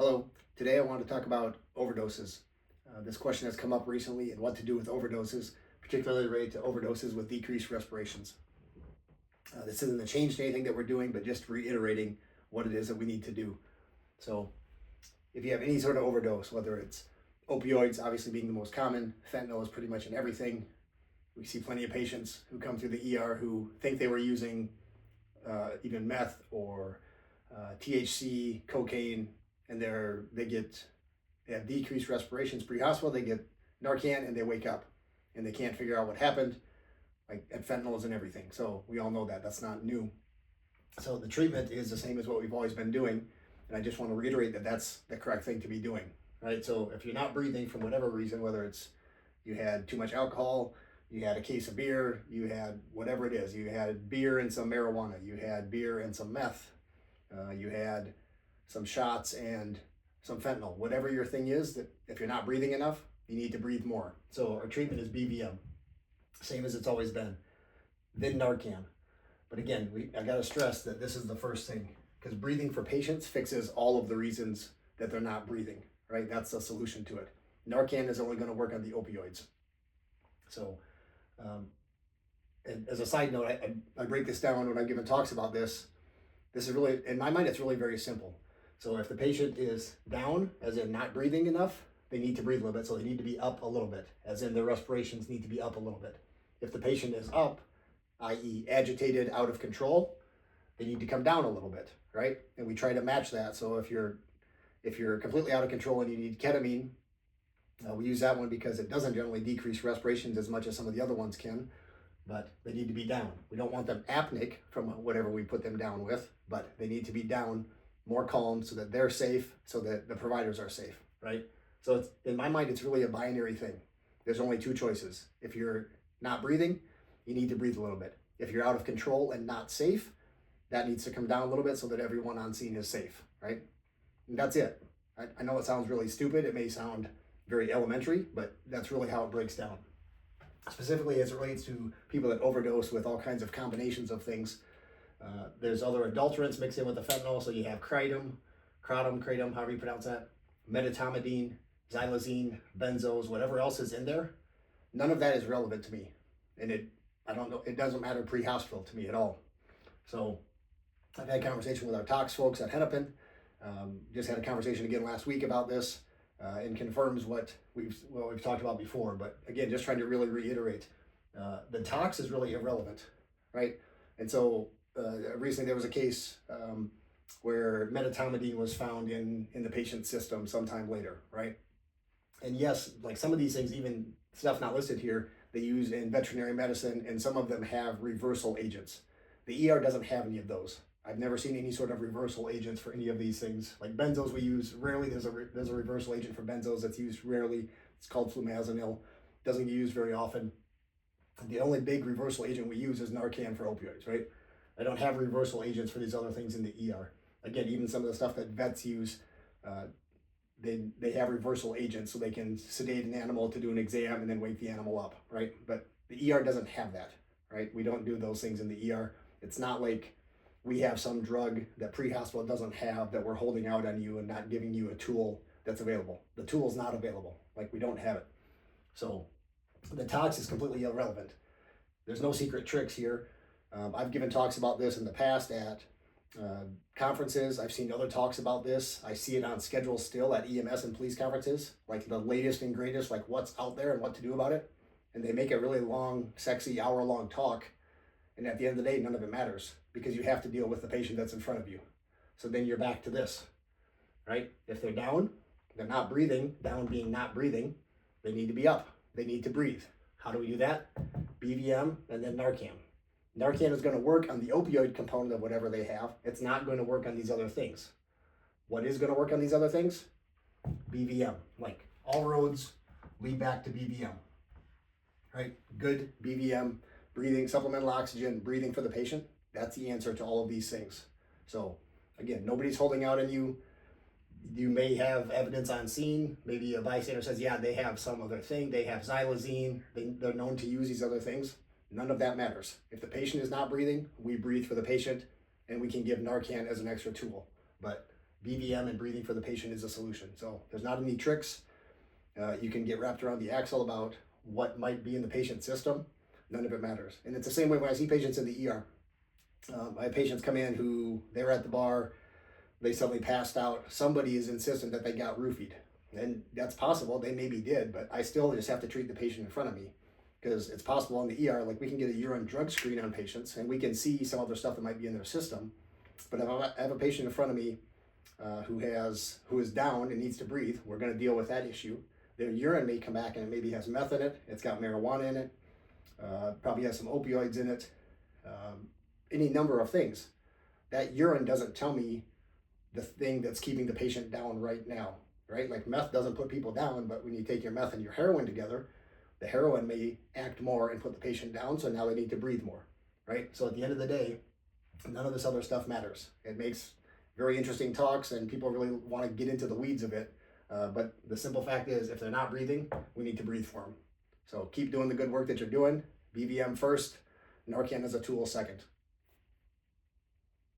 Hello, today I want to talk about overdoses. This question has come up recently and what to do with overdoses, particularly related to overdoses with decreased respirations. This isn't a change to anything that we're doing, but just reiterating what it is that we need to do. So if you have any sort of overdose, whether it's opioids, obviously being the most common, fentanyl is pretty much in everything. We see plenty of patients who come through the ER who think they were using even meth or THC, cocaine, and they have decreased respirations pre-hospital. They get Narcan and they wake up and they can't figure out what happened. Like, and fentanyl is in everything, so we all know that that's not new. So the treatment is the same as what we've always been doing, and I just want to reiterate that that's the correct thing to be doing, right? So if you're not breathing for whatever reason, whether it's you had too much alcohol, you had a case of beer, you had whatever it is, you had beer and some marijuana, you had beer and some meth, you had some shots and some fentanyl, whatever your thing is, that if you're not breathing enough, you need to breathe more. So our treatment is BVM, same as it's always been, then Narcan. But again, I gotta stress that this is the first thing, because breathing for patients fixes all of the reasons that they're not breathing, right? That's the solution to it. Narcan is only gonna work on the opioids. So, and as a side note, I break this down when I'm giving talks about this. This is really, in my mind, it's really very simple. So if the patient is down, as in not breathing enough, they need to breathe a little bit. So they need to be up a little bit, as in their respirations need to be up a little bit. If the patient is up, i.e. agitated, out of control, they need to come down a little bit, right? And we try to match that. So if you're completely out of control and you need ketamine, we use that one because it doesn't generally decrease respirations as much as some of the other ones can, but they need to be down. We don't want them apneic from whatever we put them down with, but they need to be down, more calm, so that they're safe, so that the providers are safe, right? So it's, in my mind, it's really a binary thing. There's only two choices. If you're not breathing, you need to breathe a little bit. If you're out of control and not safe, that needs to come down a little bit so that everyone on scene is safe, right? And that's it. I know it sounds really stupid. It may sound very elementary, but that's really how it breaks down. Specifically as it relates to people that overdose with all kinds of combinations of things. There's other adulterants mixed in with the fentanyl, so you have kratom, however you pronounce that, medetomidine, xylazine, benzos, whatever else is in there. None of that is relevant to me, and I don't know, it doesn't matter pre-hospital to me at all. So I've had conversation with our tox folks at Hennepin. Just had a conversation again last week about this, and confirms what we've talked about before. But again, just trying to really reiterate, the tox is really irrelevant, right? And so recently there was a case where medetomidine was found in the patient's system sometime later, right? And yes, like some of these things, even stuff not listed here, they use in veterinary medicine, and some of them have reversal agents. The ER doesn't have any of those. I've never seen any sort of reversal agents for any of these things. Like benzos we use rarely. There's a reversal agent for benzos that's used rarely. It's called flumazenil. Doesn't get used very often. The only big reversal agent we use is Narcan for opioids, right? I don't have reversal agents for these other things in the ER. Again, even some of the stuff that vets use, they have reversal agents so they can sedate an animal to do an exam and then wake the animal up, right? But the ER doesn't have that, right? We don't do those things in the ER. It's not like we have some drug that pre-hospital doesn't have that we're holding out on you and not giving you a tool that's available. The tool's not available. Like, we don't have it. So the tox is completely irrelevant. There's no secret tricks here. I've given talks about this in the past at conferences. I've seen other talks about this. I see it on schedule still at EMS and police conferences, like the latest and greatest, like what's out there and what to do about it. And they make a really long, sexy, hour-long talk. And at the end of the day, none of it matters, because you have to deal with the patient that's in front of you. So then you're back to this, right? If they're down, they're not breathing, down being not breathing, they need to be up. They need to breathe. How do we do that? BVM and then Narcan. Narcan is going to work on the opioid component of whatever they have. It's not going to work on these other things. What is going to work on these other things? BVM. Like, all roads lead back to BVM, right? Good BVM, breathing, supplemental oxygen, breathing for the patient. That's the answer to all of these things. So again, nobody's holding out on you. You may have evidence on scene. Maybe a bystander says, yeah, they have some other thing. They have xylazine. They're known to use these other things. None of that matters. If the patient is not breathing, we breathe for the patient, and we can give Narcan as an extra tool. But BVM and breathing for the patient is a solution. So there's not any tricks. You can get wrapped around the axle about what might be in the patient's system. None of it matters. And it's the same way when I see patients in the ER. I have patients come in who they were at the bar, they suddenly passed out. Somebody is insistent that they got roofied. And that's possible, they maybe did, but I still just have to treat the patient in front of me. Because it's possible in the ER, like we can get a urine drug screen on patients and we can see some other stuff that might be in their system. But if I have a patient in front of me who is down and needs to breathe, we're going to deal with that issue. Their urine may come back and it maybe has meth in it, it's got marijuana in it, probably has some opioids in it, any number of things. That urine doesn't tell me the thing that's keeping the patient down right now, right? Like meth doesn't put people down, but when you take your meth and your heroin together, the heroin may act more and put the patient down, so now they need to breathe more, right? So at the end of the day, none of this other stuff matters. It makes very interesting talks and people really want to get into the weeds of it. But the simple fact is, if they're not breathing, we need to breathe for them. So keep doing the good work that you're doing. BVM first, Narcan as a tool second.